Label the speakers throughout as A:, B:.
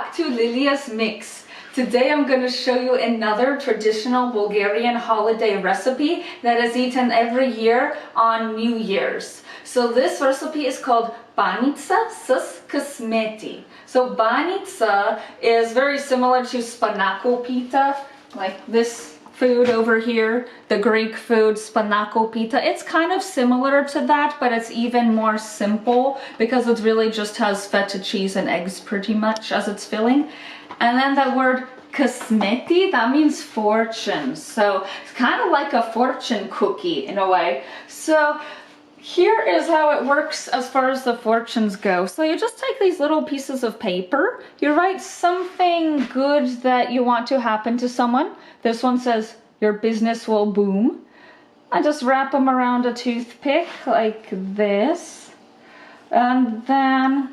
A: back to Lilia's Mix. Today I'm going to show you another traditional Bulgarian holiday recipe that is eaten every year on New Year's. So this recipe is called Banitsa с късмети. So Banitsa is very similar to spanako pita, like this food over here, the Greek food spanako pita. It's kind of similar to that, but it's even more simple because it really just has feta cheese and eggs pretty much as its filling. And then the word късмети, that means fortune. So it's kind of like a fortune cookie in a way. So here is how it works as far as the fortunes go. So you just take these little pieces of paper, you write something good that you want to happen to someone. This one says, your business will boom. I just wrap them around a toothpick like this. And then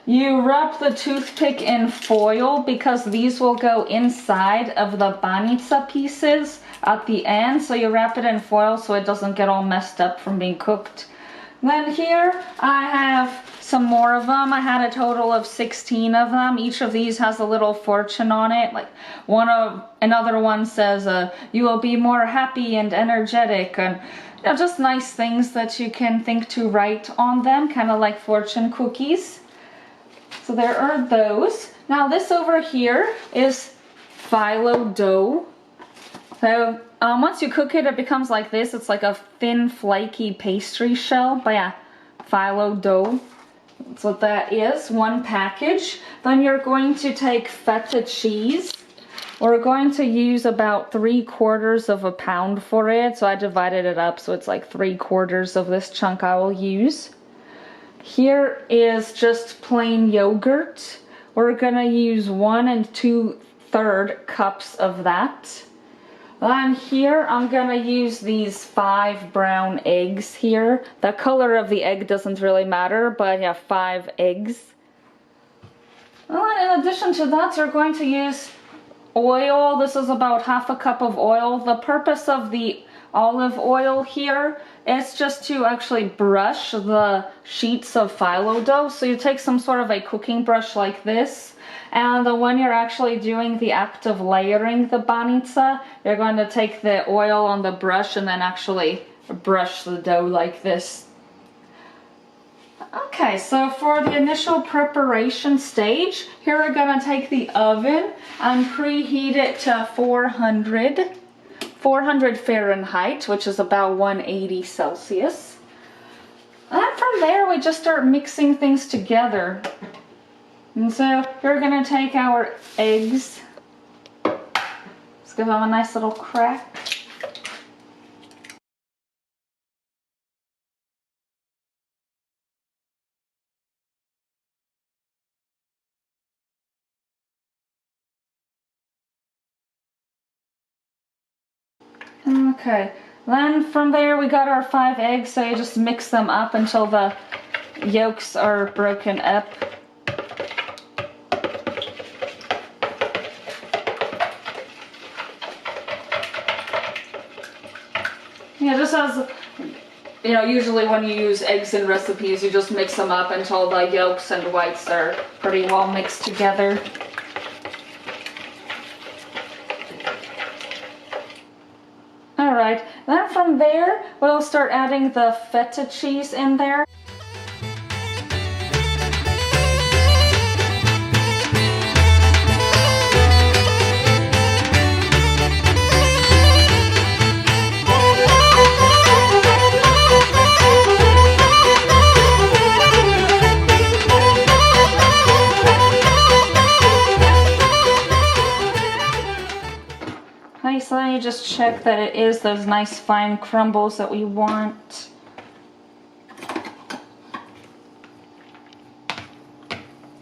A: you wrap the toothpick in foil because these will go inside of the banitsa pieces at the end. So you wrap it in foil so it doesn't get all messed up from being cooked. Then here I have some more of them. I had a total of 16 of them. Each of these has a little fortune on it. Like another one says, you will be more happy and energetic, and just nice things that you can think to write on them, kind of like fortune cookies. So there are those. Now this over here is phyllo dough. So once you cook it, it becomes like this. It's like a thin, flaky pastry shell. But yeah, phyllo dough. That's what that is. One package. Then you're going to take feta cheese. We're going to use about 3/4 of a pound for it. So I divided it up. So it's like 3/4 of this chunk I will use. Here is just plain yogurt. We're gonna use 1 2/3 cups of that. And here I'm gonna use these 5 brown eggs here. The color of the egg doesn't really matter, but yeah, 5 eggs. And in addition to that, you're going to use oil. This is about 1/2 cup of oil. The purpose of the olive oil here is just to actually brush the sheets of phyllo dough. So you take some sort of a cooking brush like this, and when you're actually doing the act of layering the banitsa, you're going to take the oil on the brush and then actually brush the dough like this. Okay, so for the initial preparation stage, here we're going to take the oven and preheat it to 400 Fahrenheit, which is about 180 Celsius. And from there, we just start mixing things together. And so we're gonna take our eggs. Let's give them a nice little crack. Okay, then from there we got our 5 eggs, so you just mix them up until the yolks are broken up. Yeah, just as, you know, usually when you use eggs in recipes, you just mix them up until the yolks and whites are pretty well mixed together. Alright, then from there, we'll start adding the feta cheese in there. So then you just check that it is those nice fine crumbles that we want.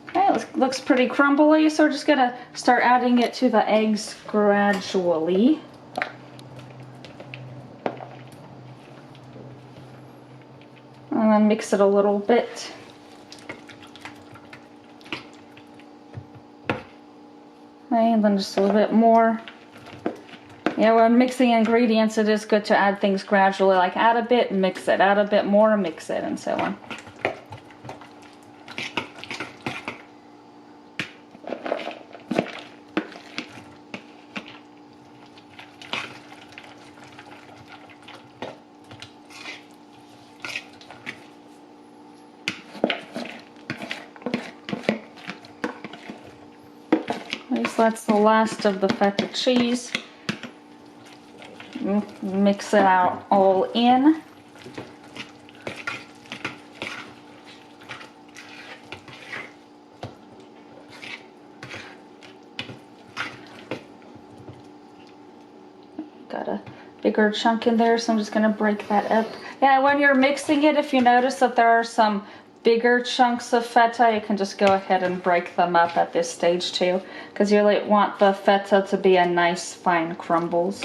A: Okay, it looks pretty crumbly, so we're just gonna start adding it to the eggs gradually. And then mix it a little bit. Okay, and then just a little bit more. Yeah, when mixing ingredients, it is good to add things gradually, like add a bit, mix it, add a bit more, mix it, and so on. so that's the last of the feta cheese. Mix it out all in. Got a bigger chunk in there, so I'm just gonna break that up. Yeah, when you're mixing it, if you notice that there are some bigger chunks of feta, you can just go ahead and break them up at this stage too, because you really want the feta to be a nice fine crumbles.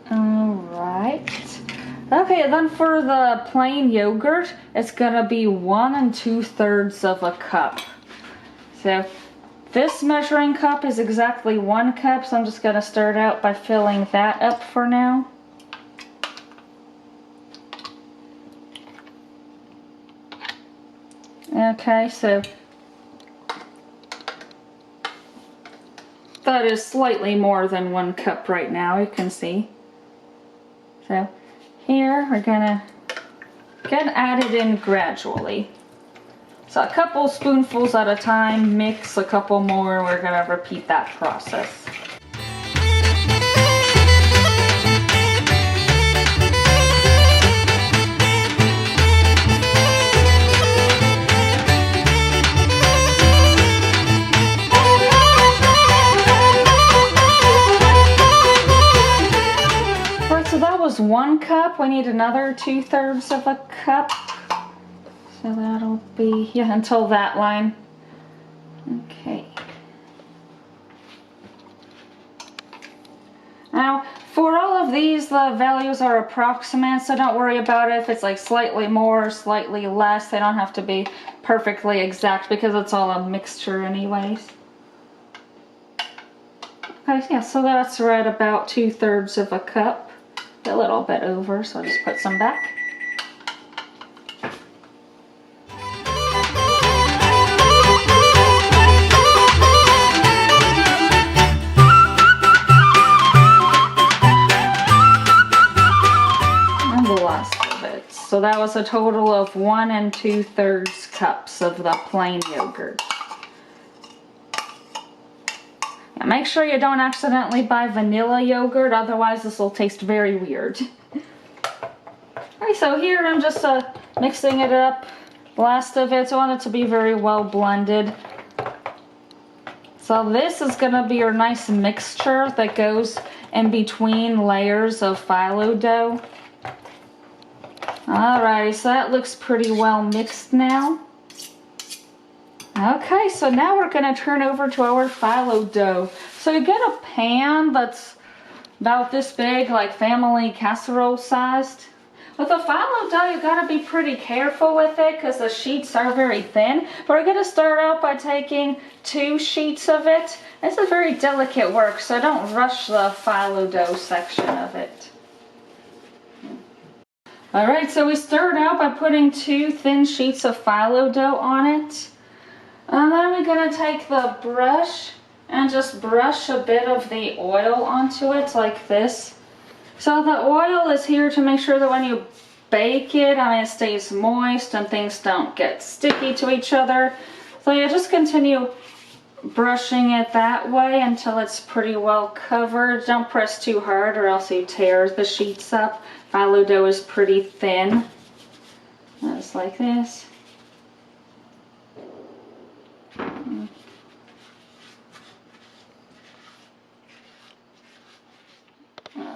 A: Alright. Okay, then for the plain yogurt, it's gonna be 1 2/3 of a cup. So this measuring cup is exactly 1 cup, so I'm just gonna start out by filling that up for now. Okay, so that is slightly more than 1 cup right now, you can see. So here we're gonna add it in gradually. So a couple spoonfuls at a time, mix a couple more, we're gonna repeat that process. So that was 1 cup. We need another 2/3 of a cup. So that'll be, yeah, until that line. Okay. Now, for all of these, the values are approximate, so don't worry about it if it's like slightly more or slightly less. They don't have to be perfectly exact because it's all a mixture anyways. Okay, yeah, so that's right about 2/3 of a cup. A little bit over, so I'll just put some back. And the last of it. So that was a total of 1 2/3 cups of the plain yogurt. Now make sure you don't accidentally buy vanilla yogurt, otherwise this will taste very weird. Okay, so here I'm just mixing it up, last of it. So I want it to be very well blended. So this is going to be your nice mixture that goes in between layers of phyllo dough. Alrighty, so that looks pretty well mixed now. Okay, so now we're going to turn over to our phyllo dough. So you get a pan that's about this big, like family casserole sized. With the phyllo dough, you got to be pretty careful with it because the sheets are very thin. But we're going to start out by taking 2 sheets of it. This is very delicate work, so don't rush the phyllo dough section of it. Alright, so we start out by putting 2 thin sheets of phyllo dough on it. And then we're going to take the brush and just brush a bit of the oil onto it like this. So the oil is here to make sure that when you bake it, it stays moist and things don't get sticky to each other. So you just continue brushing it that way until it's pretty well covered. Don't press too hard or else you tear the sheets up. Phyllo dough is pretty thin. Just like this.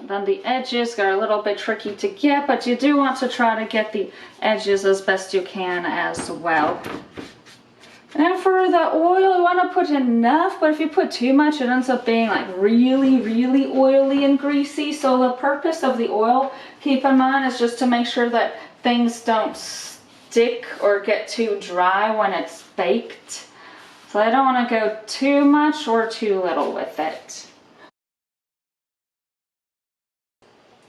A: Then the edges are a little bit tricky to get, but you do want to try to get the edges as best you can as well. And for the oil, you want to put enough, but if you put too much, it ends up being like really, really oily and greasy. So the purpose of the oil, keep in mind, is just to make sure that things don't stick or get too dry when it's baked. So I don't want to go too much or too little with it.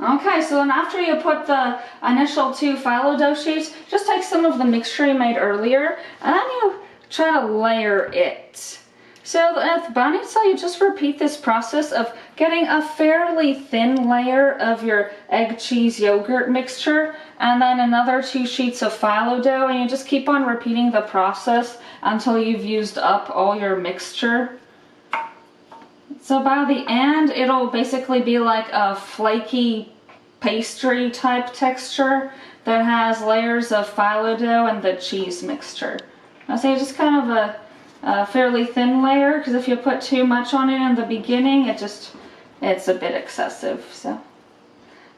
A: Okay, so then after you put the initial 2 phyllo dough sheets, just take some of the mixture you made earlier, and then you try to layer it. So with Banitsa, you just repeat this process of getting a fairly thin layer of your egg, cheese, yogurt mixture, and then another 2 sheets of phyllo dough, and you just keep on repeating the process until you've used up all your mixture. So by the end, it'll basically be like a flaky pastry type texture that has layers of phyllo dough and the cheese mixture. I say just kind of a fairly thin layer, because if you put too much on it in the beginning, it's a bit excessive. So,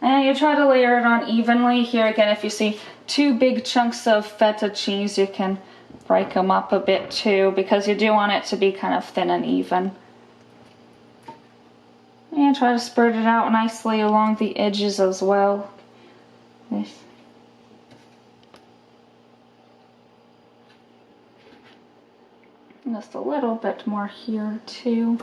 A: and you try to layer it on evenly. Here again, if you see 2 big chunks of feta cheese, you can break them up a bit too, because you do want it to be kind of thin and even. And try to spread it out nicely along the edges as well. Just a little bit more here too.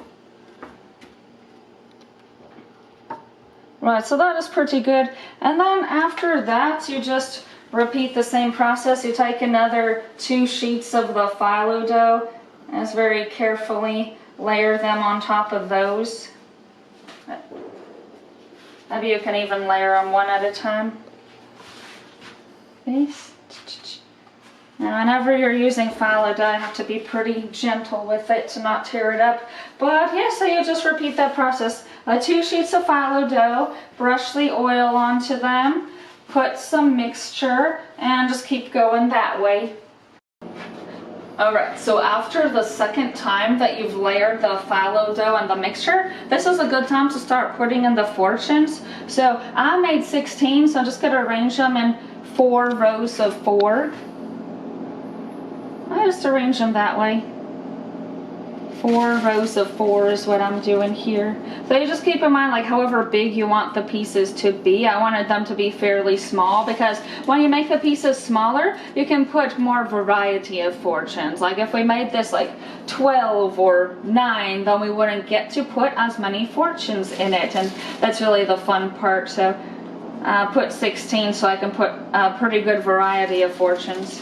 A: Right, so that is pretty good. And then after that, you just repeat the same process. You take another 2 sheets of the phyllo dough and just very carefully layer them on top of those. Maybe you can even layer them one at a time. This. Now, whenever you're using phyllo dough, you have to be pretty gentle with it to not tear it up. But yeah, so you just repeat that process. 2 sheets of phyllo dough, brush the oil onto them, put some mixture, and just keep going that way. Alright, so after the second time that you've layered the phyllo dough and the mixture, this is a good time to start putting in the fortunes. So I made 16, so I'm just going to arrange them in 4 rows of 4. I just arrange them that way. 4 rows of 4 is what I'm doing here. So you just keep in mind, like, however big you want the pieces to be. I wanted them to be fairly small, because when you make the pieces smaller, you can put more variety of fortunes. Like if we made this like 12 or 9, then we wouldn't get to put as many fortunes in it, and that's really the fun part. So put 16 so I can put a pretty good variety of fortunes.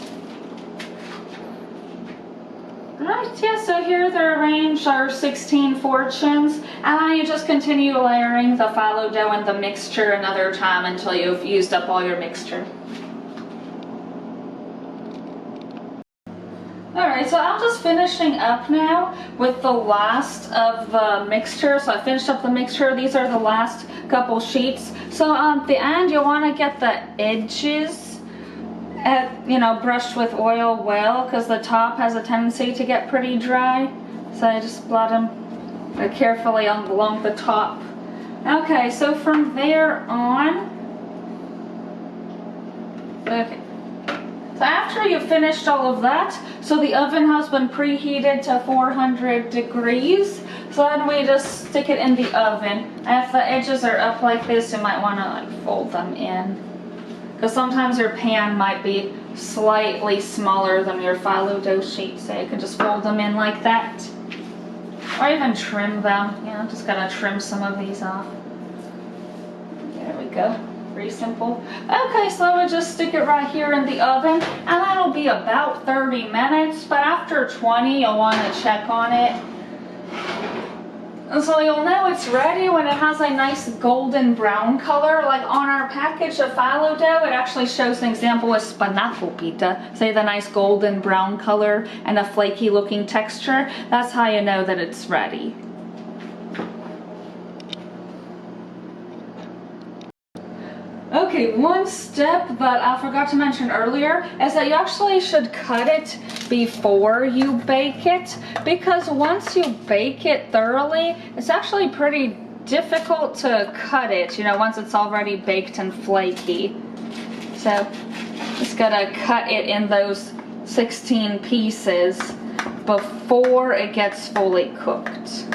A: Right, yeah, so here they're arranged, our 16 fortunes, and then you just continue layering the phyllo dough and the mixture another time until you've used up all your mixture. Alright, so I'm just finishing up now with the last of the mixture. So I finished up the mixture. These are the last couple sheets. So at the end, you want to get the edges brushed with oil well, because the top has a tendency to get pretty dry. So I just blot them carefully along the top. Okay, so from there on, okay. So after you've finished all of that, so the oven has been preheated to 400 degrees. So then we just stick it in the oven. And if the edges are up like this, you might want to fold them in, because sometimes your pan might be slightly smaller than your phyllo dough sheet, so you can just fold them in like that, or even trim them. I'm just gonna trim some of these off. There we go, pretty simple. Okay, so I would just stick it right here in the oven, and that'll be about 30 minutes, but after 20 you'll want to check on it. And so you'll know it's ready when it has a nice golden brown color. Like on our package of phyllo dough, it actually shows an example with spanakopita. Say the nice golden brown color and a flaky looking texture. That's how you know that it's ready. Okay, one step that I forgot to mention earlier is that you actually should cut it before you bake it, because once you bake it thoroughly, it's actually pretty difficult to cut it, once it's already baked and flaky. So just gotta cut it in those 16 pieces before it gets fully cooked.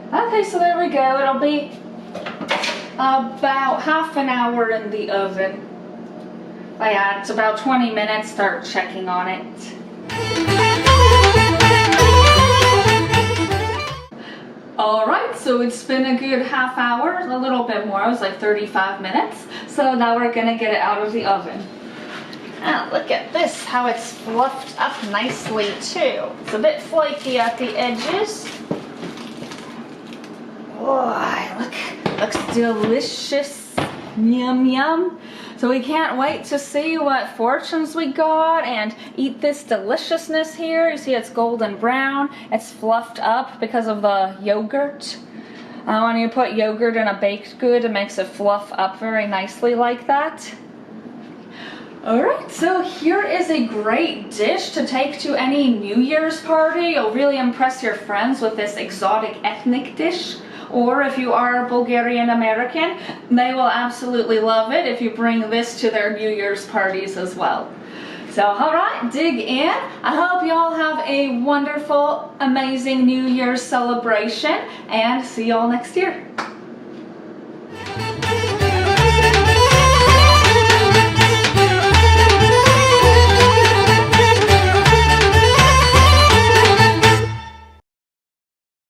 A: Okay, so there we go. It'll be about half an hour in the oven. But yeah, it's about 20 minutes, start checking on it. Alright, so it's been a good half hour, a little bit more, it was like 35 minutes. So now we're gonna get it out of the oven. And look at this, how it's fluffed up nicely too. It's a bit flaky at the edges. Oh, look, looks delicious. Yum, yum. So we can't wait to see what fortunes we got and eat this deliciousness here. You see it's golden brown. It's fluffed up because of the yogurt. When you put yogurt in a baked good, it makes it fluff up very nicely like that. Alright, so here is a great dish to take to any New Year's party. You'll really impress your friends with this exotic ethnic dish. Or if you are Bulgarian American, they will absolutely love it if you bring this to their New Year's parties as well. So alright, dig in. I hope you all have a wonderful, amazing New Year's celebration and see you all next year.